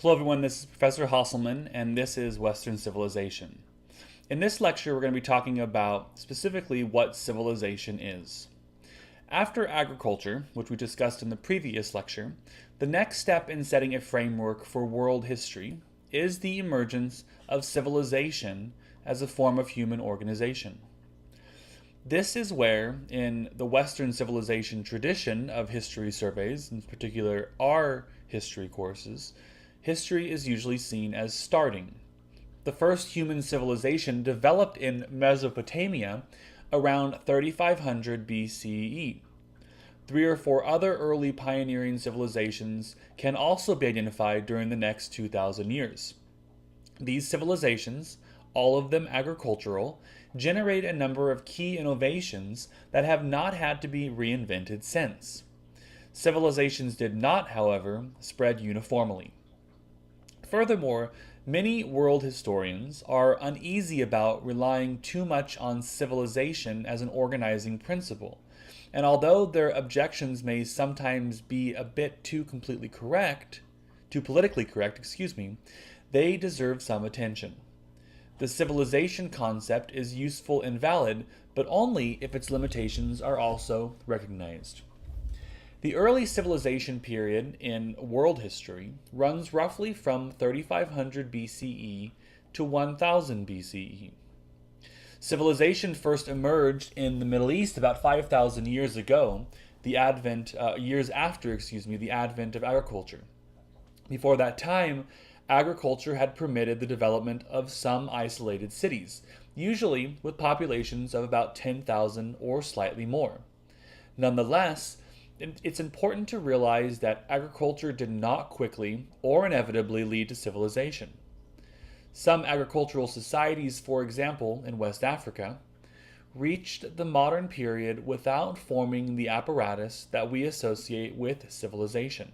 Hello everyone, this is Professor Hasselman and this is Western Civilization. In this lecture we're going to be talking about specifically what civilization is. After agriculture, which we discussed in the previous lecture, the next step in setting a framework for world history is the emergence of civilization as a form of human organization. This is where, in the Western civilization tradition of history surveys, in particular our history courses, history is usually seen as starting. The first human civilization developed in Mesopotamia around 3500 BCE. Three or four other early pioneering civilizations can also be identified during the next 2,000 years. These civilizations, all of them agricultural, generate a number of key innovations that have not had to be reinvented since. Civilizations did not, however, spread uniformly. Furthermore, many world historians are uneasy about relying too much on civilization as an organizing principle, and although their objections may sometimes be a bit too politically correct, they deserve some attention. The civilization concept is useful and valid, but only if its limitations are also recognized. The early civilization period in world history runs roughly from 3500 BCE to 1000 BCE. Civilization first emerged in the Middle East about 5,000 years ago, the advent of agriculture. Before that time, agriculture had permitted the development of some isolated cities, usually with populations of about 10,000 or slightly more. Nonetheless, it's important to realize that agriculture did not quickly or inevitably lead to civilization. Some agricultural societies, for example, in West Africa, reached the modern period without forming the apparatus that we associate with civilization.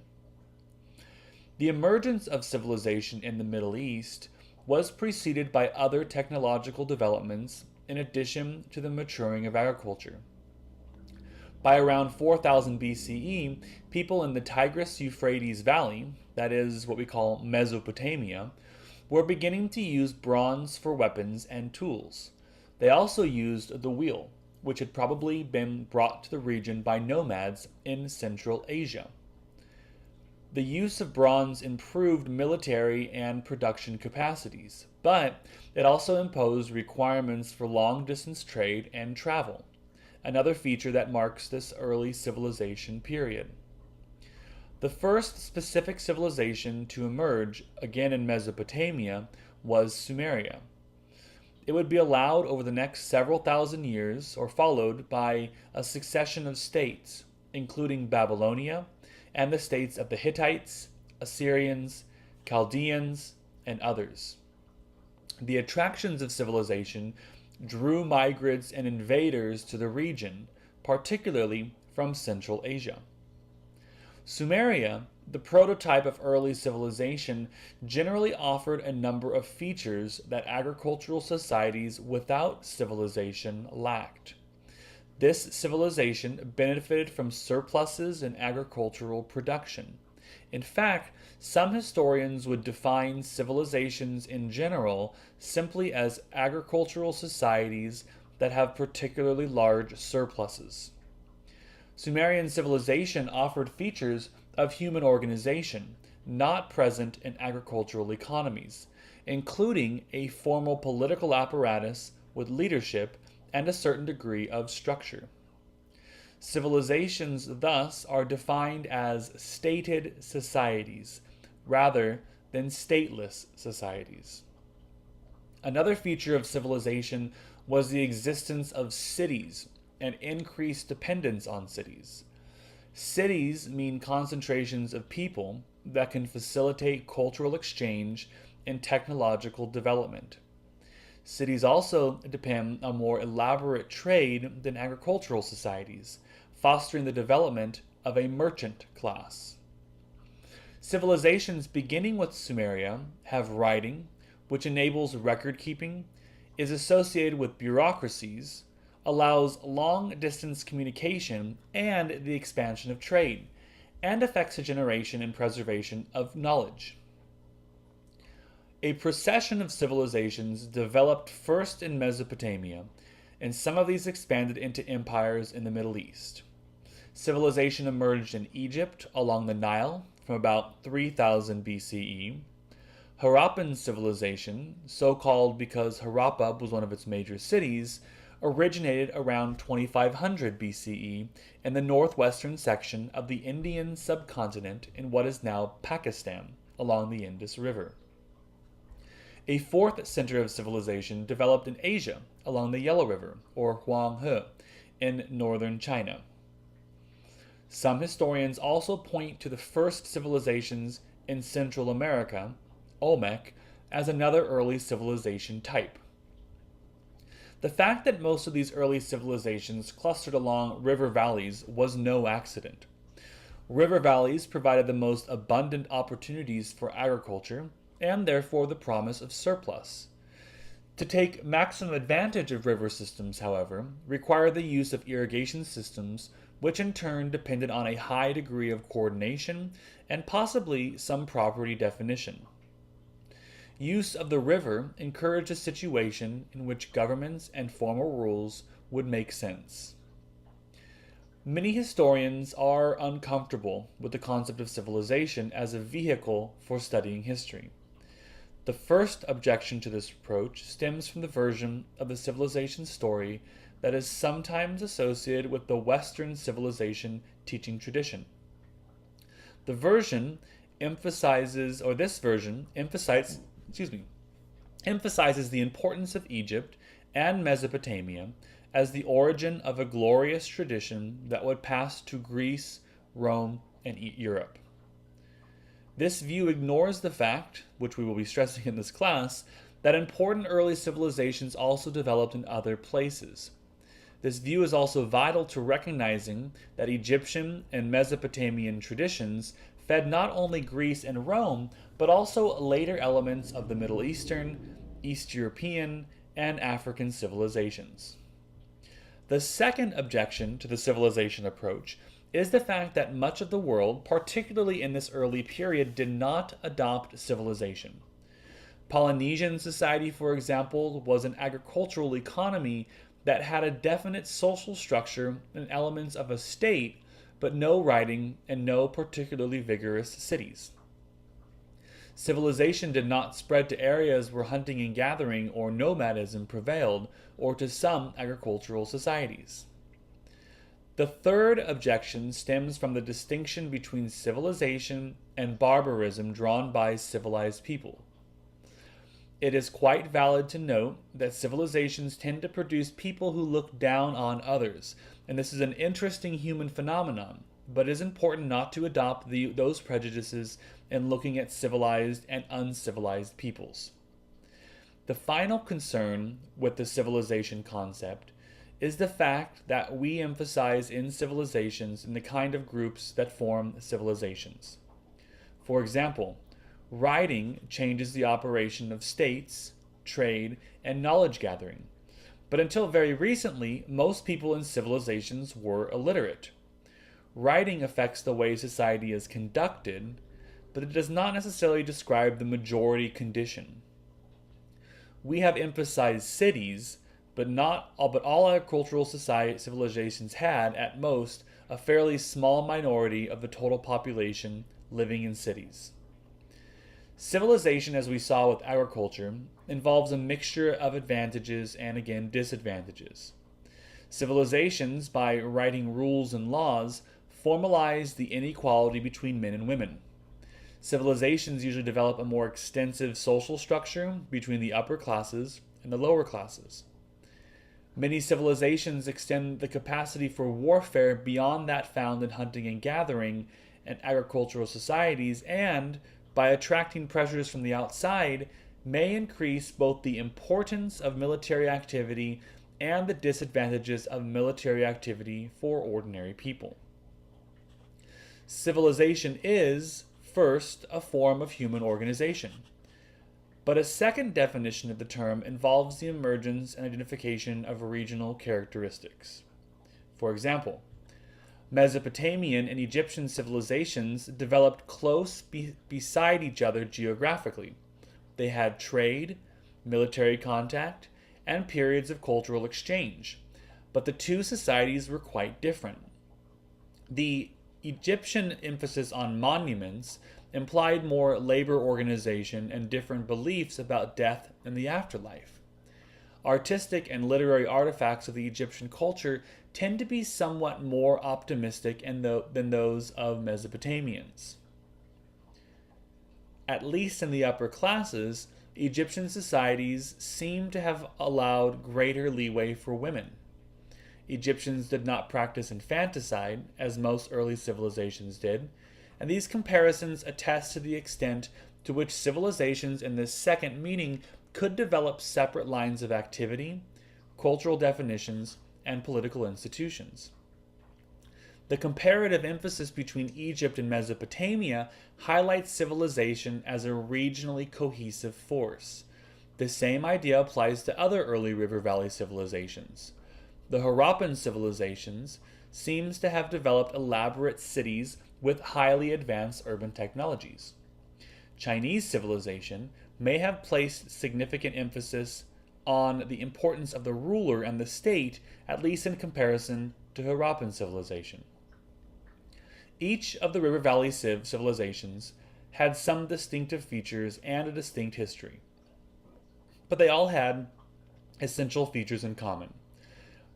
The emergence of civilization in the Middle East was preceded by other technological developments in addition to the maturing of agriculture. By around 4000 BCE, people in the Tigris-Euphrates Valley, that is what we call Mesopotamia, were beginning to use bronze for weapons and tools. They also used the wheel, which had probably been brought to the region by nomads in Central Asia. The use of bronze improved military and production capacities, but it also imposed requirements for long-distance trade and travel, another feature that marks this early civilization period. The first specific civilization to emerge, again in Mesopotamia, was Sumeria. It would be allowed over the next several thousand years, or followed by a succession of states, including Babylonia, and the states of the Hittites, Assyrians, Chaldeans, and others. The attractions of civilization drew migrants and invaders to the region, particularly from Central Asia. Sumeria, the prototype of early civilization, generally offered a number of features that agricultural societies without civilization lacked. This civilization benefited from surpluses in agricultural production. In fact, some historians would define civilizations in general simply as agricultural societies that have particularly large surpluses. Sumerian civilization offered features of human organization not present in agricultural economies, including a formal political apparatus with leadership and a certain degree of structure. Civilizations thus are defined as stated societies rather than stateless societies. Another feature of civilization was the existence of cities and increased dependence on cities. Cities mean concentrations of people that can facilitate cultural exchange and technological development. Cities also depend on more elaborate trade than agricultural societies, fostering the development of a merchant class. Civilizations beginning with Sumeria have writing, which enables record keeping, is associated with bureaucracies, allows long-distance communication and the expansion of trade, and affects the generation and preservation of knowledge. A procession of civilizations developed first in Mesopotamia, and some of these expanded into empires in the Middle East. Civilization emerged in Egypt along the Nile from about 3000 BCE. Harappan civilization, so called because Harappa was one of its major cities, originated around 2500 BCE in the northwestern section of the Indian subcontinent in what is now Pakistan, along the Indus River. A fourth center of civilization developed in Asia, along the Yellow River, or Huanghe, in northern China. Some historians also point to the first civilizations in Central America, Olmec, as another early civilization type. The fact that most of these early civilizations clustered along river valleys was no accident. River valleys provided the most abundant opportunities for agriculture and therefore the promise of surplus. To take maximum advantage of river systems, however, required the use of irrigation systems, which in turn depended on a high degree of coordination and possibly some property definition. Use of the river encouraged a situation in which governments and formal rules would make sense. Many historians are uncomfortable with the concept of civilization as a vehicle for studying history. The first objection to this approach stems from the version of the civilization story that is sometimes associated with the Western civilization teaching tradition. This version emphasizes the importance of Egypt and Mesopotamia as the origin of a glorious tradition that would pass to Greece, Rome, and Europe. This view ignores the fact, which we will be stressing in this class, that important early civilizations also developed in other places. This view is also vital to recognizing that Egyptian and Mesopotamian traditions fed not only Greece and Rome, but also later elements of the Middle Eastern, East European, and African civilizations. The second objection to the civilization approach is the fact that much of the world, particularly in this early period, did not adopt civilization. Polynesian society, for example, was an agricultural economy that had a definite social structure and elements of a state, but no writing and no particularly vigorous cities. Civilization did not spread to areas where hunting and gathering or nomadism prevailed, or to some agricultural societies. The third objection stems from the distinction between civilization and barbarism drawn by civilized people. It is quite valid to note that civilizations tend to produce people who look down on others, and this is an interesting human phenomenon, but it is important not to adopt those prejudices in looking at civilized and uncivilized peoples. The final concern with the civilization concept is the fact that we emphasize in civilizations in the kind of groups that form civilizations. For example, writing changes the operation of states, trade, and knowledge gathering. But until very recently, most people in civilizations were illiterate. Writing affects the way society is conducted, but it does not necessarily describe the majority condition. We have emphasized cities, but all agricultural civilizations had, at most, a fairly small minority of the total population living in cities. Civilization, as we saw with agriculture, involves a mixture of advantages and, again, disadvantages. Civilizations, by writing rules and laws, formalize the inequality between men and women. Civilizations usually develop a more extensive social structure between the upper classes and the lower classes. Many civilizations extend the capacity for warfare beyond that found in hunting and gathering and agricultural societies, and, by attracting pressures from the outside, may increase both the importance of military activity and the disadvantages of military activity for ordinary people. Civilization is, first, a form of human organization. But a second definition of the term involves the emergence and identification of regional characteristics. For example, Mesopotamian and Egyptian civilizations developed close beside each other geographically, They had trade, military contact, and periods of cultural exchange, but the two societies were quite different. The Egyptian emphasis on monuments implied more labor organization and different beliefs about death and the afterlife. Artistic and literary artifacts of the Egyptian culture tend to be somewhat more optimistic than those of Mesopotamians. At least in the upper classes, Egyptian societies seem to have allowed greater leeway for women. Egyptians did not practice infanticide, as most early civilizations did, and these comparisons attest to the extent to which civilizations in this second meaning could develop separate lines of activity, cultural definitions, and political institutions. The comparative emphasis between Egypt and Mesopotamia highlights civilization as a regionally cohesive force. The same idea applies to other early river valley civilizations. The Harappan civilizations seems to have developed elaborate cities with highly advanced urban technologies. Chinese civilization may have placed significant emphasis on the importance of the ruler and the state, at least in comparison to Harappan civilization. Each of the River Valley civilizations had some distinctive features and a distinct history, but they all had essential features in common.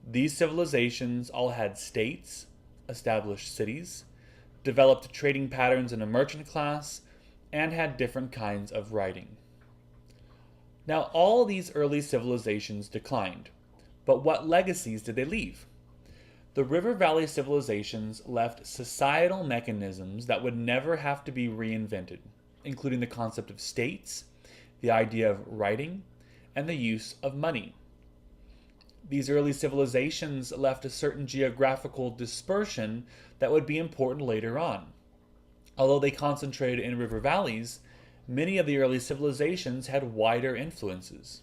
These civilizations all had states, established cities, developed trading patterns in a merchant class, and had different kinds of writing. Now, all these early civilizations declined, but what legacies did they leave? The River Valley civilizations left societal mechanisms that would never have to be reinvented, including the concept of states, the idea of writing, and the use of money. These early civilizations left a certain geographical dispersion that would be important later on. Although they concentrated in river valleys, many of the early civilizations had wider influences.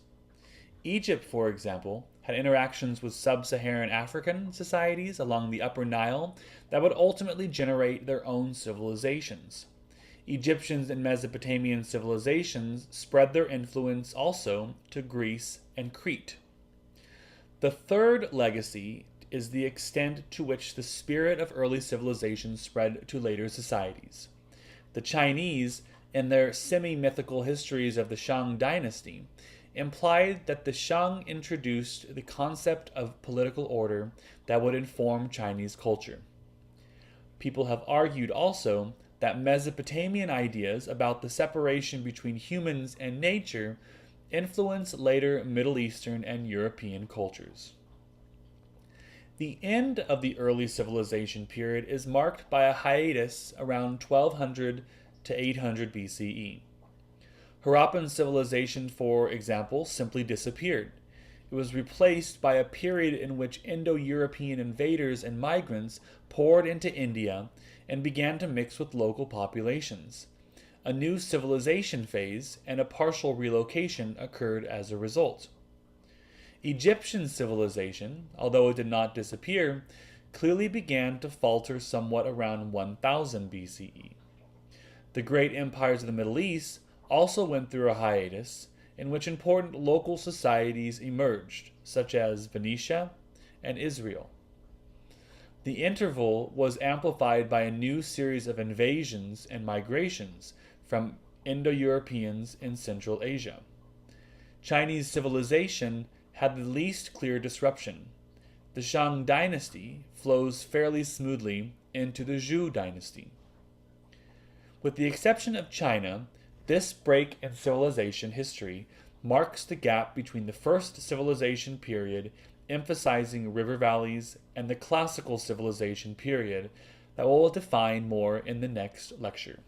Egypt, for example, had interactions with sub-Saharan African societies along the Upper Nile that would ultimately generate their own civilizations. Egyptians and Mesopotamian civilizations spread their influence also to Greece and Crete. The third legacy is the extent to which the spirit of early civilization spread to later societies. The Chinese, in their semi-mythical histories of the Shang dynasty, implied that the Shang introduced the concept of political order that would inform Chinese culture. People have argued also that Mesopotamian ideas about the separation between humans and nature influenced later Middle Eastern and European cultures. The end of the early civilization period is marked by a hiatus around 1200 to 800 BCE. Harappan civilization, for example, simply disappeared. It was replaced by a period in which Indo-European invaders and migrants poured into India and began to mix with local populations. A new civilization phase and a partial relocation occurred as a result. Egyptian civilization, although it did not disappear, clearly began to falter somewhat around 1000 BCE. The great empires of the Middle East also went through a hiatus in which important local societies emerged, such as Venetia and Israel. The interval was amplified by a new series of invasions and migrations from Indo-Europeans in Central Asia. Chinese civilization had the least clear disruption. The Shang dynasty flows fairly smoothly into the Zhou dynasty. With the exception of China, this break in civilization history marks the gap between the first civilization period, emphasizing river valleys, and the classical civilization period that we'll define more in the next lecture.